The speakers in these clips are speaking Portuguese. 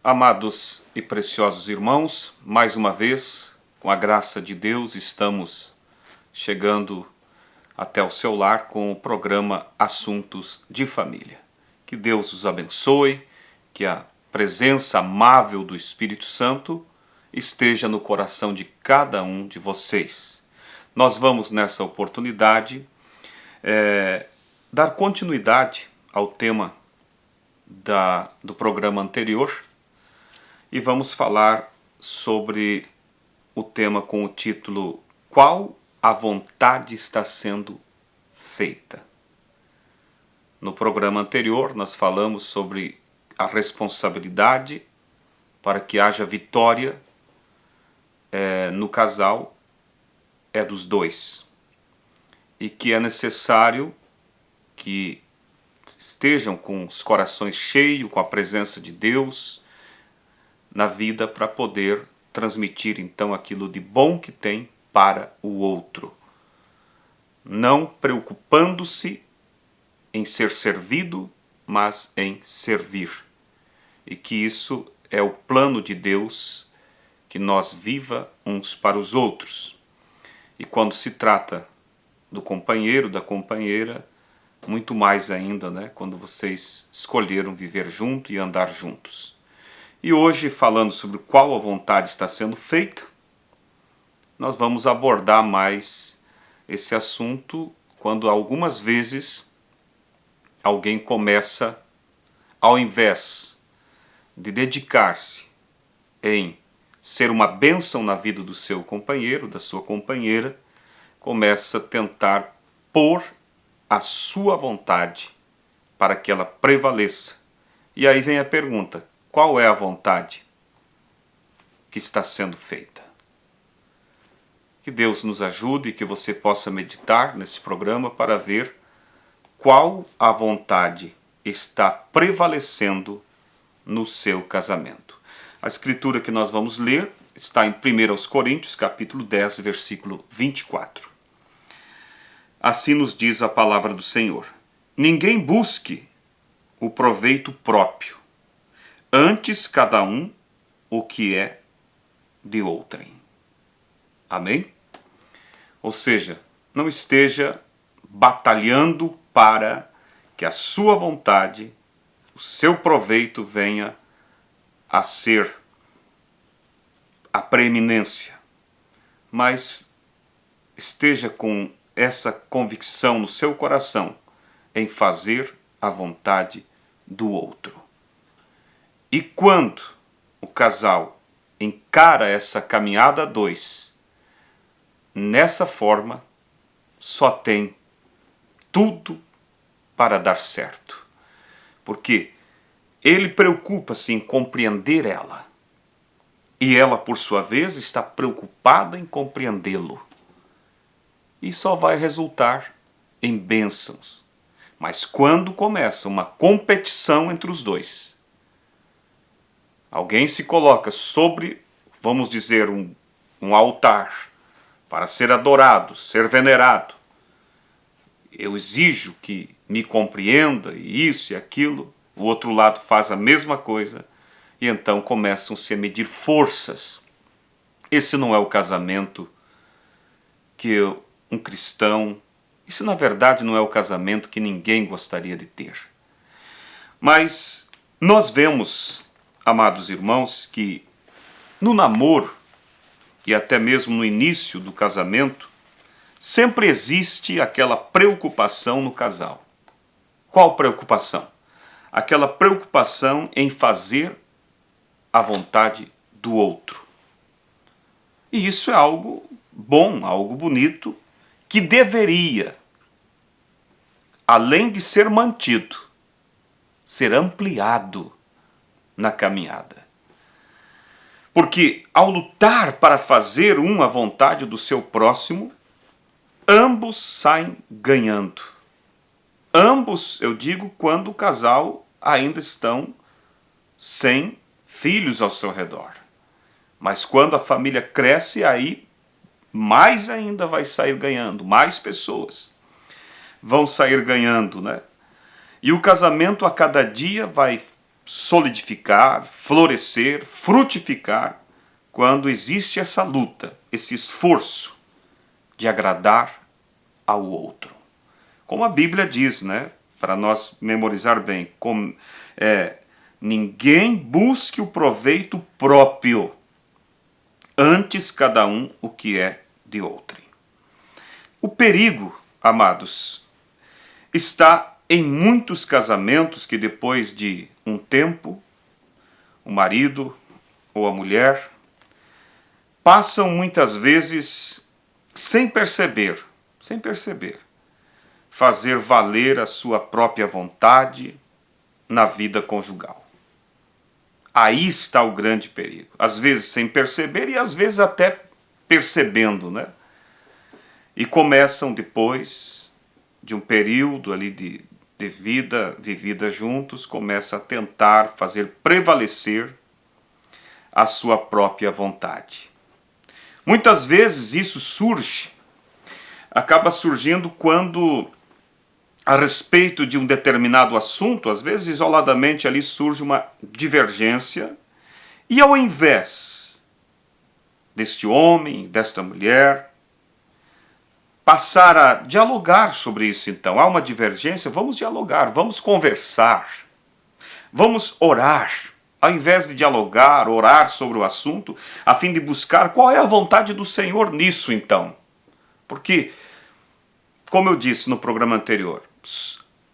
Amados e preciosos irmãos, mais uma vez, com a graça de Deus, estamos chegando até o seu lar com o programa Assuntos de Família. Que Deus os abençoe, que a presença amável do Espírito Santo esteja no coração de cada um de vocês. Nós vamos, nessa oportunidade, dar continuidade ao tema do programa anterior, e vamos falar sobre o tema com o título Qual a vontade está sendo feita? No programa anterior nós falamos sobre a responsabilidade para que haja vitória no casal é dos dois, e que é necessário que estejam com os corações cheios, com a presença de Deus na vida, para poder transmitir então aquilo de bom que tem para o outro, não preocupando-se em ser servido, mas em servir. E que isso é o plano de Deus, que nós viva uns para os outros. E quando se trata do companheiro, da companheira, muito mais ainda, né? Quando vocês escolheram viver junto e andar juntos. E hoje, falando sobre qual a vontade está sendo feita, nós vamos abordar mais esse assunto quando algumas vezes alguém começa, ao invés de dedicar-se em ser uma bênção na vida do seu companheiro, da sua companheira, começa a tentar pôr a sua vontade para que ela prevaleça. E aí vem a pergunta: qual é a vontade que está sendo feita? Que Deus nos ajude e que você possa meditar nesse programa para ver qual a vontade está prevalecendo no seu casamento. A escritura que nós vamos ler está em 1 Coríntios, capítulo 10, versículo 24. Assim nos diz a palavra do Senhor: ninguém busque o proveito próprio, antes cada um o que é de outrem. Amém? Ou seja, não esteja batalhando para que a sua vontade, o seu proveito venha a ser a preeminência, mas esteja com essa convicção no seu coração em fazer a vontade do outro. E quando o casal encara essa caminhada a dois, nessa forma, só tem tudo para dar certo. Porque ele preocupa-se em compreender ela, e ela, por sua vez, está preocupada em compreendê-lo. E só vai resultar em bênçãos. Mas quando começa uma competição entre os dois, alguém se coloca sobre, vamos dizer, um altar para ser adorado, ser venerado. Eu exijo que me compreenda, e isso e aquilo. O outro lado faz a mesma coisa, e então começam-se a medir forças. Esse não é o casamento que um cristão, isso na verdade não é o casamento que ninguém gostaria de ter. Mas nós vemos, amados irmãos, que no namoro e até mesmo no início do casamento, sempre existe aquela preocupação no casal. Qual preocupação? Aquela preocupação em fazer a vontade do outro. E isso é algo bom, algo bonito, que deveria, além de ser mantido, ser ampliado na caminhada. Porque ao lutar para fazer a vontade do seu próximo, ambos saem ganhando. Ambos, eu digo, quando o casal ainda estão sem filhos ao seu redor. Mas quando a família cresce, aí mais ainda vai sair ganhando, mais pessoas vão sair ganhando, né? E o casamento a cada dia vai solidificar, florescer, frutificar, quando existe essa luta, esse esforço de agradar ao outro. Como a Bíblia diz, né? Para nós memorizar bem, ninguém busque o proveito próprio, antes cada um o que é de outrem. O perigo, amados, está em muitos casamentos que depois de um tempo, o marido ou a mulher passam muitas vezes sem perceber, fazer valer a sua própria vontade na vida conjugal. Aí está o grande perigo. Às vezes sem perceber e às vezes até percebendo, né? E começam depois de um período ali de vida vivida juntos, começa a tentar fazer prevalecer a sua própria vontade. Muitas vezes isso acaba surgindo quando, a respeito de um determinado assunto, às vezes isoladamente ali surge uma divergência, e ao invés deste homem, desta mulher, passar a dialogar sobre isso, então, há uma divergência, vamos dialogar, vamos conversar, vamos orar, ao invés de dialogar, orar sobre o assunto, a fim de buscar qual é a vontade do Senhor nisso, então. Porque, como eu disse no programa anterior,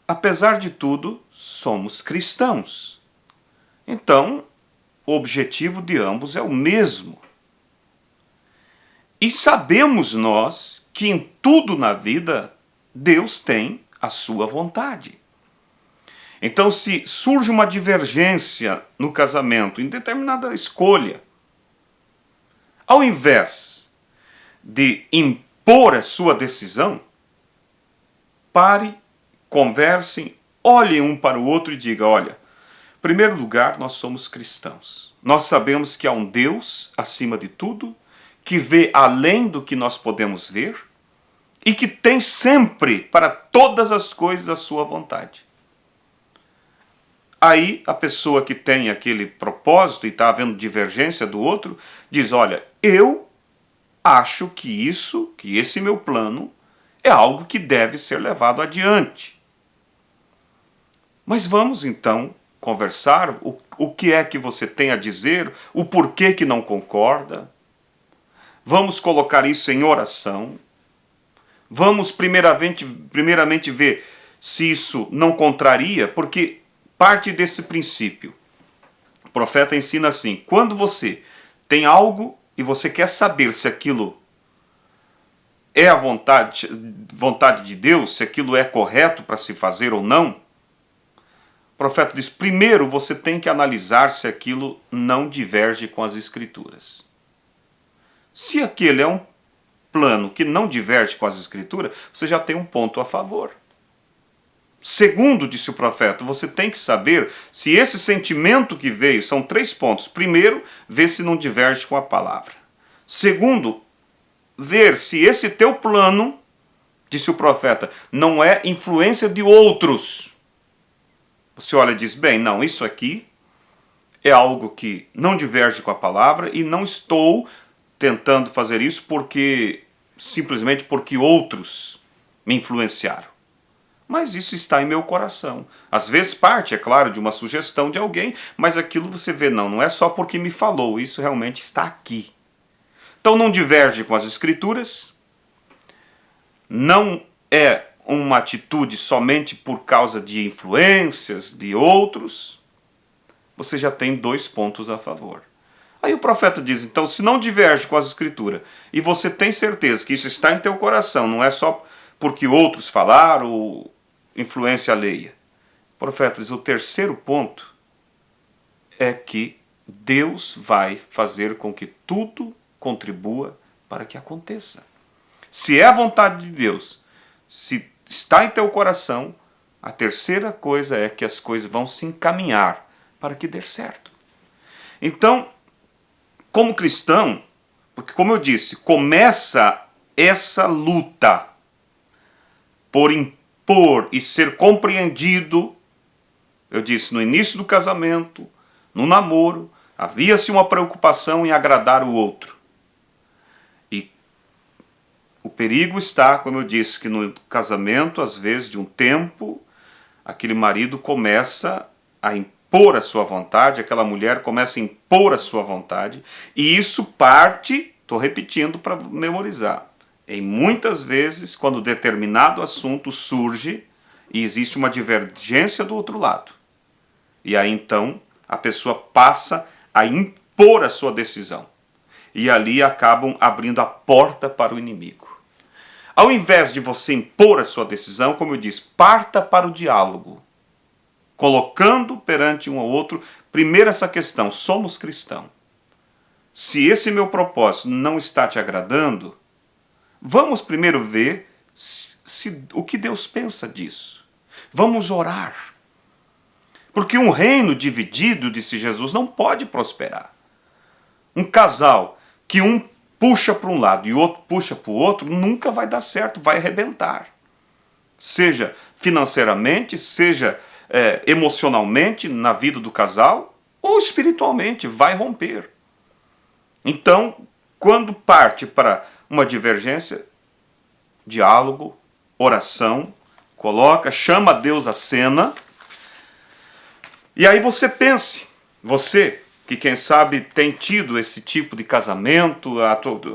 apesar de tudo, somos cristãos. Então, o objetivo de ambos é o mesmo. E sabemos nós que em tudo na vida, Deus tem a sua vontade. Então, se surge uma divergência no casamento, em determinada escolha, ao invés de impor a sua decisão, pare, conversem, olhem um para o outro e diga, olha, em primeiro lugar, nós somos cristãos. Nós sabemos que há um Deus acima de tudo, que vê além do que nós podemos ver e que tem sempre para todas as coisas a sua vontade. Aí a pessoa que tem aquele propósito e está havendo divergência do outro, diz, olha, eu acho que esse meu plano é algo que deve ser levado adiante. Mas vamos então conversar o que é que você tem a dizer, o porquê que não concorda. Vamos colocar isso em oração. Vamos primeiramente ver se isso não contraria, porque parte desse princípio. O profeta ensina assim, quando você tem algo e você quer saber se aquilo é a vontade de Deus, se aquilo é correto para se fazer ou não, o profeta diz, primeiro você tem que analisar se aquilo não diverge com as Escrituras. Se aquele é um plano que não diverge com as Escrituras, você já tem um ponto a favor. Segundo, disse o profeta, você tem que saber se esse sentimento que veio, são 3 pontos. Primeiro, ver se não diverge com a palavra. Segundo, ver se esse teu plano, disse o profeta, não é influência de outros. Você olha e diz, bem, não, isso aqui é algo que não diverge com a palavra e não estou tentando fazer isso simplesmente porque outros me influenciaram. Mas isso está em meu coração. Às vezes parte, é claro, de uma sugestão de alguém, mas aquilo você vê, não é só porque me falou, isso realmente está aqui. Então não diverge com as Escrituras, não é uma atitude somente por causa de influências de outros, você já tem 2 pontos a favor. Aí o profeta diz, então, se não diverge com as Escrituras, e você tem certeza que isso está em teu coração, não é só porque outros falaram ou influência alheia. O profeta diz, o terceiro ponto é que Deus vai fazer com que tudo contribua para que aconteça. Se é a vontade de Deus, se está em teu coração, a terceira coisa é que as coisas vão se encaminhar para que dê certo. Então, como cristão, porque como eu disse, começa essa luta por impor e ser compreendido Eu disse, no início do casamento, no namoro, havia-se uma preocupação em agradar o outro. E o perigo está, como eu disse, que no casamento, às vezes, de um tempo, aquele marido começa a impor a sua vontade, aquela mulher começa a impor a sua vontade, e isso parte, estou repetindo para memorizar, em muitas vezes, quando determinado assunto surge e existe uma divergência do outro lado. E aí então a pessoa passa a impor a sua decisão. E ali acabam abrindo a porta para o inimigo. Ao invés de você impor a sua decisão, como eu disse, parta para o diálogo. Colocando perante um ao outro, primeiro essa questão, somos cristãos. Se esse meu propósito não está te agradando, vamos primeiro ver o que Deus pensa disso. Vamos orar. Porque um reino dividido, disse Jesus, não pode prosperar. Um casal que um puxa para um lado e o outro puxa para o outro, nunca vai dar certo, vai arrebentar. Seja financeiramente, seja emocionalmente na vida do casal, ou espiritualmente, vai romper. Então, quando parte para uma divergência, diálogo, oração, chama Deus à cena. E aí você pense, você que quem sabe tem tido esse tipo de casamento,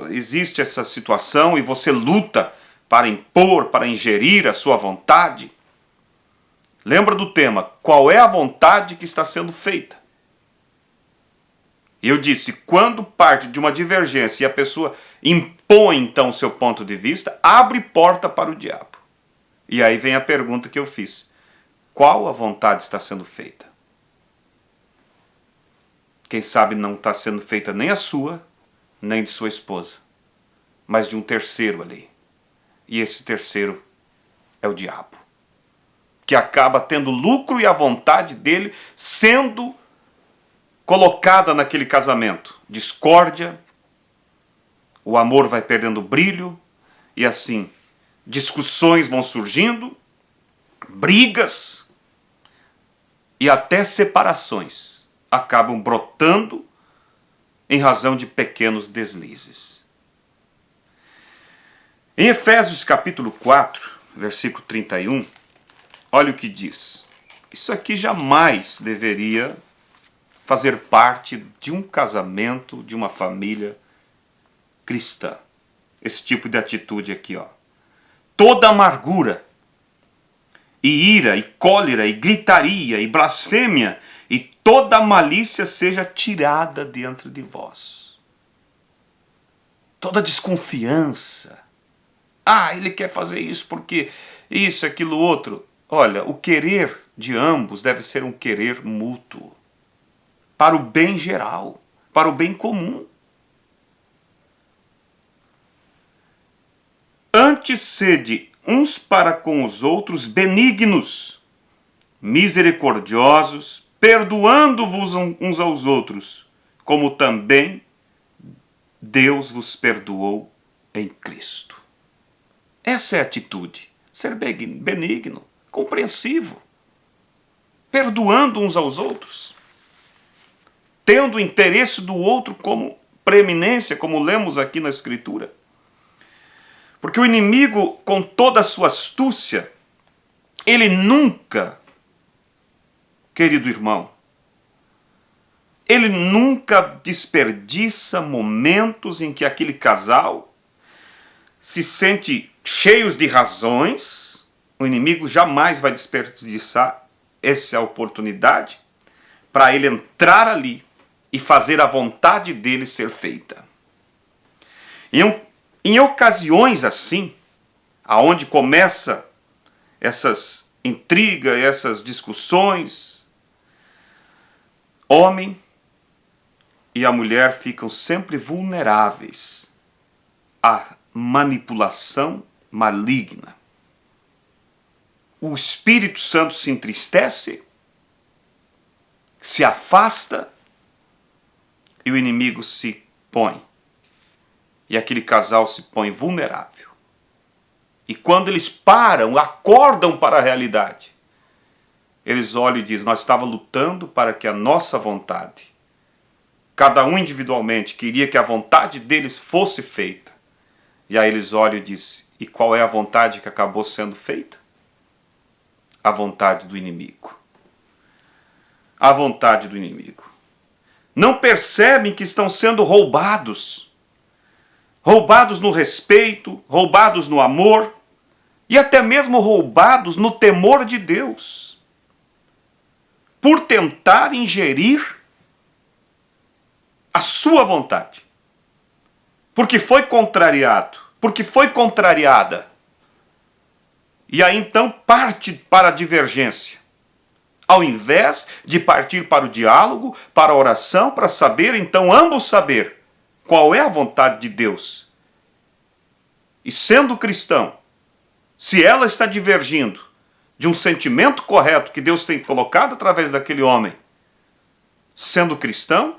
existe essa situação e você luta para impor, para ingerir a sua vontade. Lembra do tema, qual é a vontade que está sendo feita? Eu disse, quando parte de uma divergência e a pessoa impõe então o seu ponto de vista, abre porta para o diabo. E aí vem a pergunta que eu fiz, qual a vontade está sendo feita? Quem sabe não está sendo feita nem a sua, nem de sua esposa, mas de um terceiro ali. E esse terceiro é o diabo, que acaba tendo lucro e a vontade dele sendo colocada naquele casamento. Discórdia, o amor vai perdendo brilho, e assim, discussões vão surgindo, brigas e até separações acabam brotando em razão de pequenos deslizes. Em Efésios capítulo 4, versículo 31, olha o que diz. Isso aqui jamais deveria fazer parte de um casamento, de uma família cristã. Esse tipo de atitude aqui, ó. Toda amargura, e ira, e cólera, e gritaria, e blasfêmia, e toda malícia seja tirada dentro de vós. Toda desconfiança. Ah, ele quer fazer isso porque isso, aquilo, outro. Olha, o querer de ambos deve ser um querer mútuo. Para o bem geral, para o bem comum. Antes sede uns para com os outros benignos, misericordiosos, perdoando-vos uns aos outros, como também Deus vos perdoou em Cristo. Essa é a atitude, ser benigno, compreensivo, perdoando uns aos outros, tendo o interesse do outro como preeminência, como lemos aqui na Escritura. Porque o inimigo, com toda a sua astúcia, ele nunca, querido irmão, ele nunca desperdiça momentos em que aquele casal se sente cheios de razões. O inimigo jamais vai desperdiçar essa oportunidade para ele entrar ali e fazer a vontade dele ser feita. Em ocasiões assim, aonde começa essas intrigas, essas discussões, homem e a mulher ficam sempre vulneráveis à manipulação maligna. O Espírito Santo se entristece, se afasta e o inimigo se põe. E aquele casal se põe vulnerável. E quando eles param, acordam para a realidade, eles olham e dizem, nós estávamos lutando para que a nossa vontade, cada um individualmente, queria que a vontade deles fosse feita. E aí eles olham e dizem, e qual é a vontade que acabou sendo feita? A vontade do inimigo. A vontade do inimigo. Não percebem que estão sendo roubados. Roubados no respeito, roubados no amor e até mesmo roubados no temor de Deus. Por tentar ingerir a sua vontade. Porque foi contrariado, porque foi contrariada. E aí então parte para a divergência. Ao invés de partir para o diálogo, para a oração, para saber, então ambos saber qual é a vontade de Deus. E sendo cristão, se ela está divergindo de um sentimento correto que Deus tem colocado através daquele homem, sendo cristão,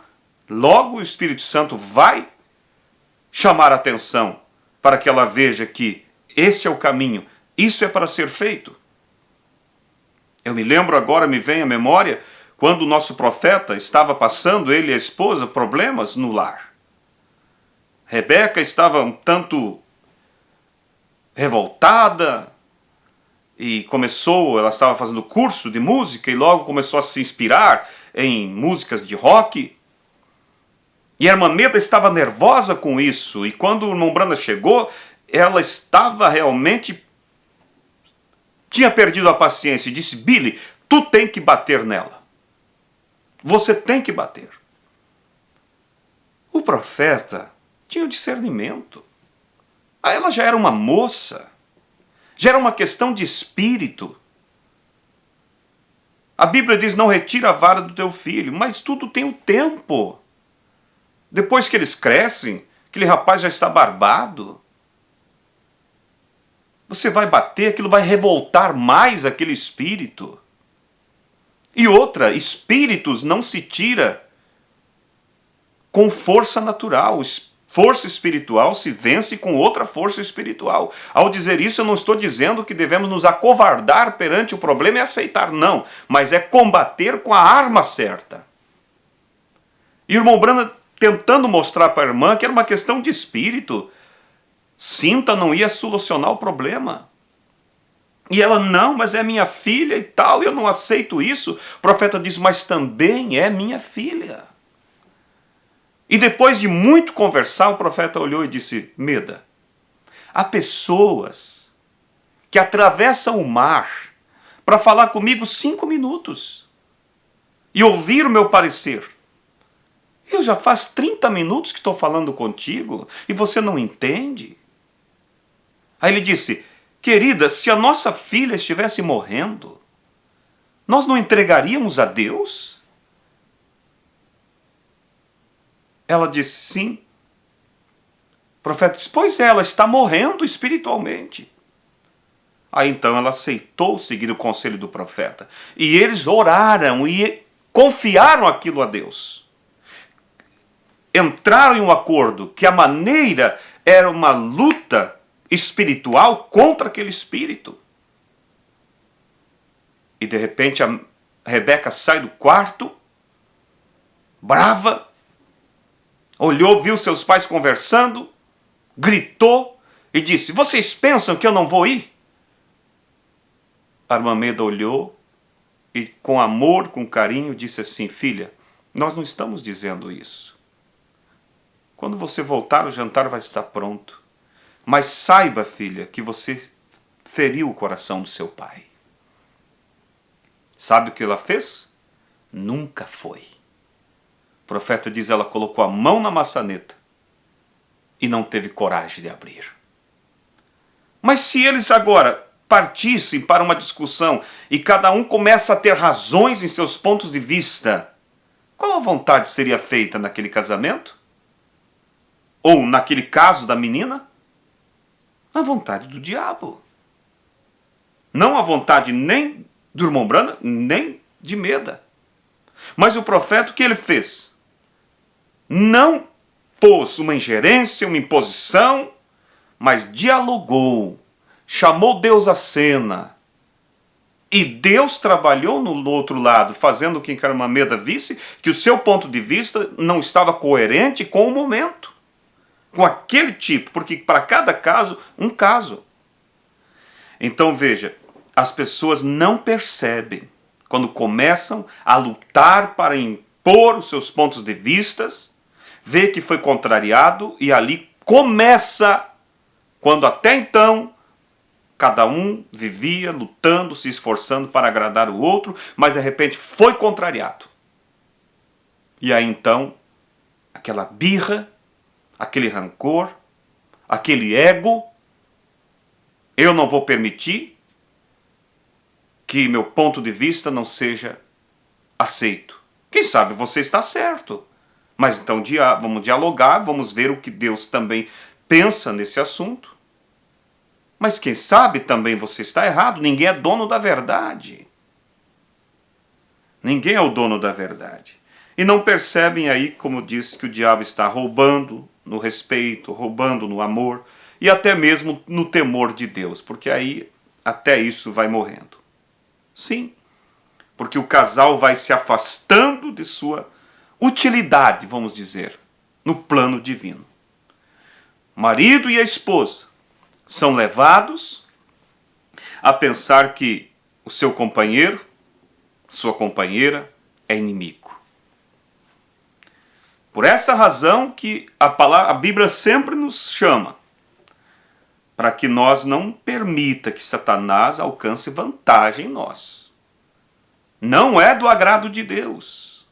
logo o Espírito Santo vai chamar a atenção para que ela veja que este é o caminho, isso é para ser feito. Eu me lembro agora, me vem à memória, quando o nosso profeta estava passando, ele e a esposa, problemas no lar. Rebeca estava um tanto revoltada e ela estava fazendo curso de música e logo começou a se inspirar em músicas de rock. E a irmã Meda estava nervosa com isso, e quando o irmão Branda chegou, ela estava realmente, tinha perdido a paciência e disse, Billy, tu tem que bater nela. Você tem que bater. O profeta tinha o discernimento. Ela já era uma moça, já era uma questão de espírito. A Bíblia diz, não retira a vara do teu filho, mas tudo tem um tempo. Depois que eles crescem, aquele rapaz já está barbado. Você vai bater, aquilo vai revoltar mais aquele espírito. E outra, espíritos não se tira com força natural. Força espiritual se vence com outra força espiritual. Ao dizer isso, eu não estou dizendo que devemos nos acovardar perante o problema e aceitar, não. Mas é combater com a arma certa. E o irmão Branda tentando mostrar para a irmã que era uma questão de espírito. Cinta não ia solucionar o problema. E ela, não, mas é minha filha e tal, eu não aceito isso. O profeta diz, mas também é minha filha. E depois de muito conversar, o profeta olhou e disse, Meda, há pessoas que atravessam o mar para falar comigo 5 minutos e ouvir o meu parecer. Eu já faz 30 minutos que estou falando contigo e você não entende. Aí ele disse, querida, se a nossa filha estivesse morrendo, nós não entregaríamos a Deus? Ela disse, sim. O profeta disse, pois é, ela está morrendo espiritualmente. Aí então ela aceitou seguir o conselho do profeta. E eles oraram e confiaram aquilo a Deus. Entraram em um acordo que a maneira era uma luta espiritual contra aquele espírito. E de repente a Rebeca sai do quarto, brava, olhou, viu seus pais conversando, gritou e disse, vocês pensam que eu não vou ir? A irmã Meda olhou e com amor, com carinho, disse assim, filha, nós não estamos dizendo isso. Quando você voltar, o jantar vai estar pronto. Mas saiba, filha, que você feriu o coração do seu pai. Sabe o que ela fez? Nunca foi. O profeta diz, ela colocou a mão na maçaneta e não teve coragem de abrir. Mas se eles agora partissem para uma discussão e cada um começa a ter razões em seus pontos de vista, qual a vontade seria feita naquele casamento? Ou naquele caso da menina? A vontade do diabo. Não a vontade nem do irmão Branda, nem de Meda. Mas o profeta, o que ele fez? Não pôs uma ingerência, uma imposição, mas dialogou, chamou Deus à cena E Deus trabalhou no outro lado, fazendo com que Armameda visse que o seu ponto de vista não estava coerente com o momento, com aquele tipo, porque para cada caso, um caso. Então veja, as pessoas não percebem quando começam a lutar para impor os seus pontos de vistas, vê que foi contrariado e ali começa, quando até então cada um vivia lutando, se esforçando para agradar o outro, mas de repente foi contrariado. E aí então, aquela birra, aquele rancor, aquele ego, eu não vou permitir que meu ponto de vista não seja aceito. Quem sabe você está certo, mas então vamos dialogar, vamos ver o que Deus também pensa nesse assunto. Mas quem sabe também você está errado, ninguém é dono da verdade. Ninguém é o dono da verdade. E não percebem aí, como disse, que o diabo está roubando no respeito, roubando no amor e até mesmo no temor de Deus, porque aí até isso vai morrendo. Sim, porque o casal vai se afastando de sua utilidade, vamos dizer, no plano divino. O marido e a esposa são levados a pensar que o seu companheiro, sua companheira, é inimigo. Por essa razão que a Bíblia sempre nos chama para que nós não permita que Satanás alcance vantagem em nós. Não é do agrado de Deus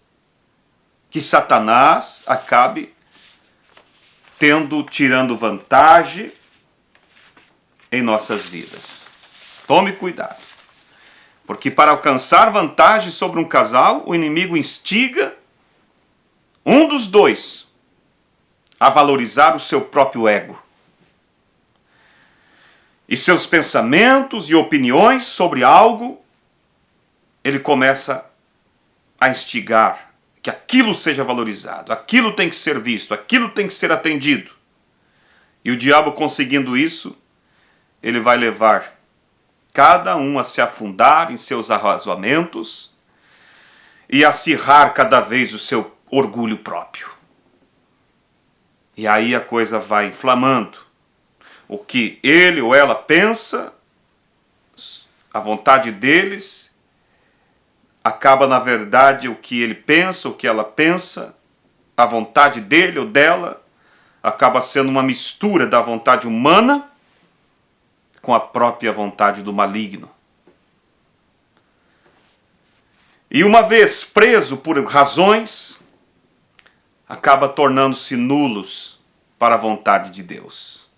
que Satanás acabe tirando vantagem em nossas vidas. Tome cuidado. Porque para alcançar vantagem sobre um casal, o inimigo instiga um dos dois a valorizar o seu próprio ego e seus pensamentos e opiniões sobre algo. Ele começa a instigar que aquilo seja valorizado, aquilo tem que ser visto, aquilo tem que ser atendido. E o diabo, conseguindo isso, ele vai levar cada um a se afundar em seus arrazoamentos e a acirrar cada vez o seu orgulho próprio. E aí a coisa vai inflamando. O que ele ou ela pensa, a vontade deles, acaba na verdade o que ele pensa, o que ela pensa, a vontade dele ou dela, acaba sendo uma mistura da vontade humana com a própria vontade do maligno. E uma vez preso por razões, acaba tornando-se nulos para a vontade de Deus.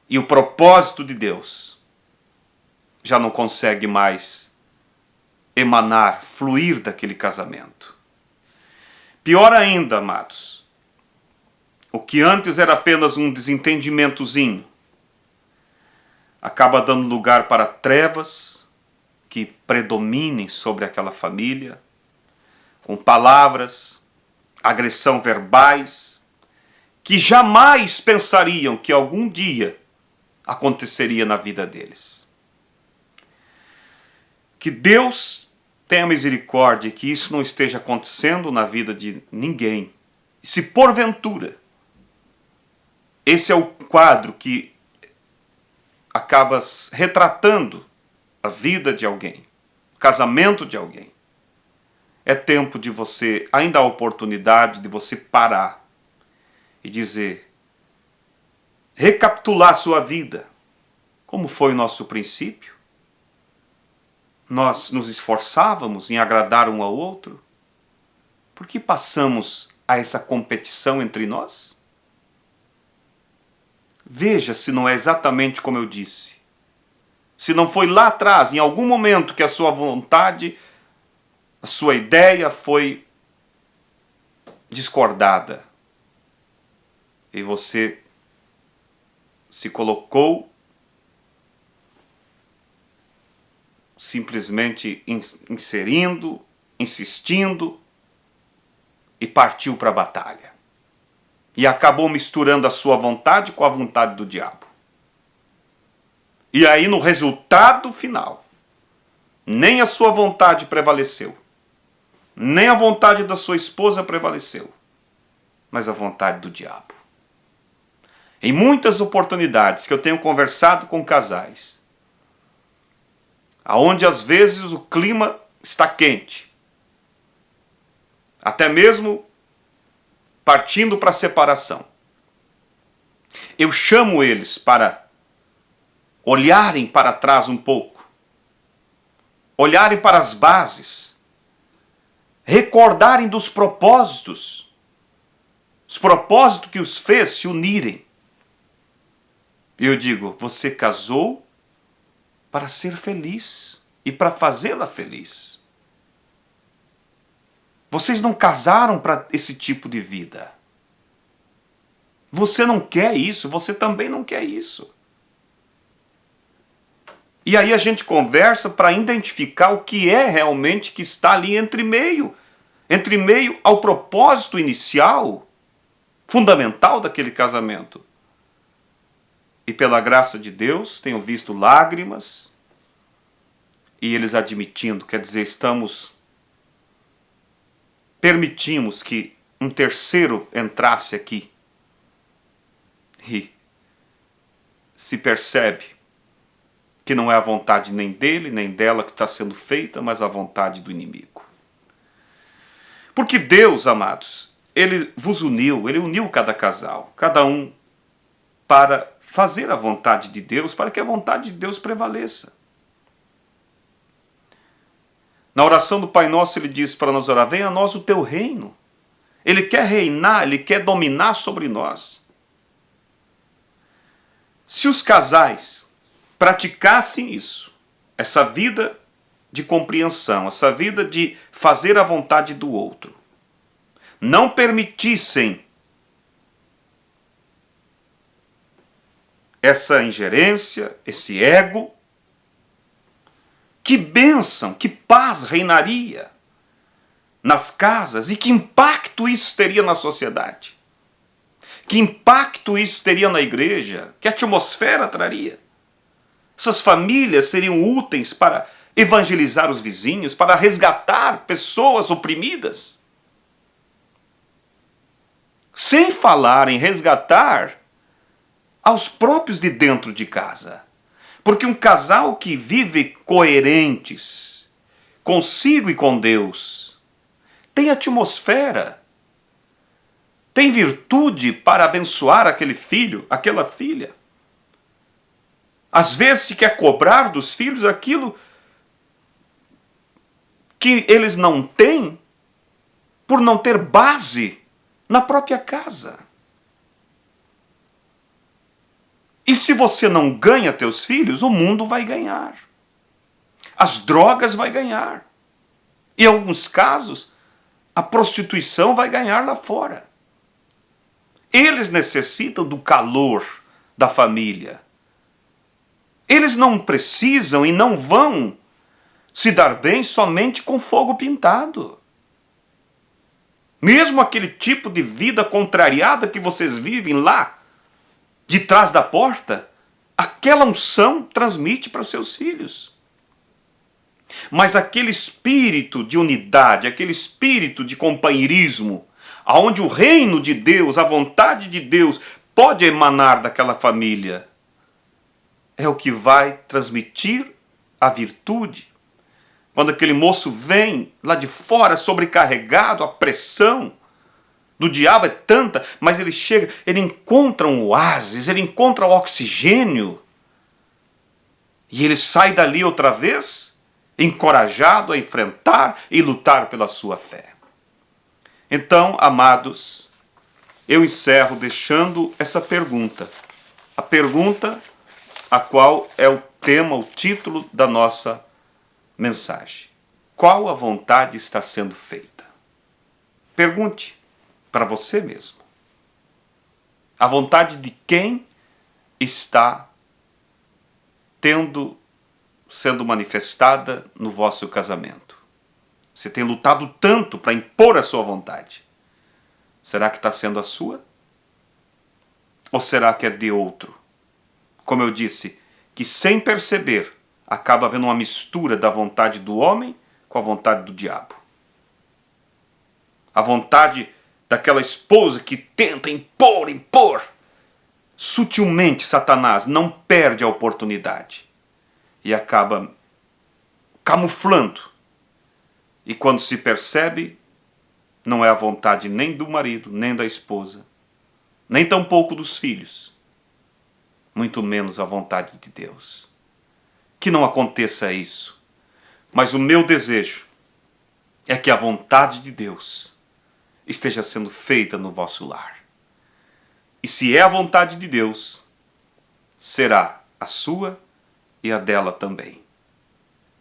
E o propósito de Deus já não consegue mais emanar, fluir daquele casamento. Pior ainda, amados, o que antes era apenas um desentendimentozinho, acaba dando lugar para trevas que predominem sobre aquela família, com palavras, agressão verbais, que jamais pensariam que algum dia aconteceria na vida deles. Que Deus tenha misericórdia, que isso não esteja acontecendo na vida de ninguém. E se porventura esse é o quadro que acaba retratando a vida de alguém, o casamento de alguém, é tempo de você, ainda há oportunidade de você parar e dizer, recapitular sua vida. Como foi o nosso princípio? Nós nos esforçávamos em agradar um ao outro? Por que passamos a essa competição entre nós? Veja se não é exatamente como eu disse. Se não foi lá atrás, em algum momento, que a sua vontade, a sua ideia foi discordada. E você se colocou simplesmente inserindo, insistindo e partiu para a batalha. E acabou misturando a sua vontade com a vontade do diabo. E aí no resultado final, nem a sua vontade prevaleceu, nem a vontade da sua esposa prevaleceu, mas a vontade do diabo. Em muitas oportunidades que eu tenho conversado com casais, aonde às vezes o clima está quente, até mesmo partindo para a separação, eu chamo eles para olharem para trás um pouco, olharem para as bases, recordarem dos propósitos, os propósitos que os fez se unirem. E eu digo, você casou para ser feliz e para fazê-la feliz. Vocês não casaram para esse tipo de vida. Você não quer isso, você também não quer isso. E aí a gente conversa para identificar o que é realmente que está ali entre meio ao propósito inicial, fundamental daquele casamento. E pela graça de Deus, tenho visto lágrimas, e eles admitindo, quer dizer, permitimos que um terceiro entrasse aqui. E se percebe que não é a vontade nem dele, nem dela que está sendo feita, mas a vontade do inimigo. Porque Deus, amados, Ele vos uniu, Ele uniu cada casal, cada um para fazer a vontade de Deus, para que a vontade de Deus prevaleça. Na oração do Pai Nosso ele diz para nós orar, venha a nós o teu reino. Ele quer reinar, ele quer dominar sobre nós. Se os casais praticassem isso, essa vida de compreensão, essa vida de fazer a vontade do outro, não permitissem essa ingerência, esse ego, que bênção, que paz reinaria nas casas e que impacto isso teria na sociedade. Que impacto isso teria na igreja, que atmosfera traria. Essas famílias seriam úteis para evangelizar os vizinhos, para resgatar pessoas oprimidas. Sem falar em resgatar aos próprios de dentro de casa. Porque um casal que vive coerentes consigo e com Deus tem atmosfera, tem virtude para abençoar aquele filho, aquela filha. Às vezes se quer cobrar dos filhos aquilo que eles não têm por não ter base na própria casa. E se você não ganha teus filhos, o mundo vai ganhar. As drogas vai ganhar. Em alguns casos, a prostituição vai ganhar lá fora. Eles necessitam do calor da família. Eles não precisam e não vão se dar bem somente com fogo pintado. Mesmo aquele tipo de vida contrariada que vocês vivem lá, de trás da porta, aquela unção transmite para seus filhos. Mas aquele espírito de unidade, aquele espírito de companheirismo, aonde o reino de Deus, a vontade de Deus pode emanar daquela família, é o que vai transmitir a virtude. Quando aquele moço vem lá de fora sobrecarregado, a pressão do diabo é tanta, mas ele chega, ele encontra um oásis, ele encontra o oxigênio, e ele sai dali outra vez, encorajado a enfrentar e lutar pela sua fé. Então, amados, eu encerro deixando essa pergunta, a pergunta a qual é o tema, o título da nossa mensagem. Qual a vontade está sendo feita? Pergunte para você mesmo. A vontade de quem está sendo manifestada no vosso casamento? Você tem lutado tanto para impor a sua vontade. Será que está sendo a sua? Ou será que é de outro? Como eu disse, que sem perceber, acaba havendo uma mistura da vontade do homem com a vontade do diabo. A vontade daquela esposa que tenta impor. Sutilmente, Satanás não perde a oportunidade e acaba camuflando. E quando se percebe, não é a vontade nem do marido, nem da esposa, nem tampouco dos filhos, muito menos a vontade de Deus. Que não aconteça isso, mas o meu desejo é que a vontade de Deus esteja sendo feita no vosso lar. E se é a vontade de Deus, será a sua e a dela também.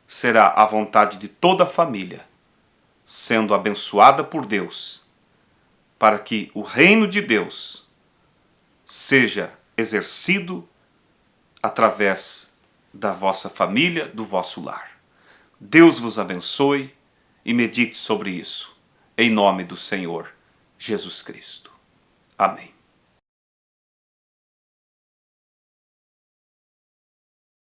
Será a vontade de toda a família, sendo abençoada por Deus, para que o reino de Deus seja exercido através da vossa família, do vosso lar. Deus vos abençoe e medite sobre isso, em nome do Senhor Jesus Cristo. Amém.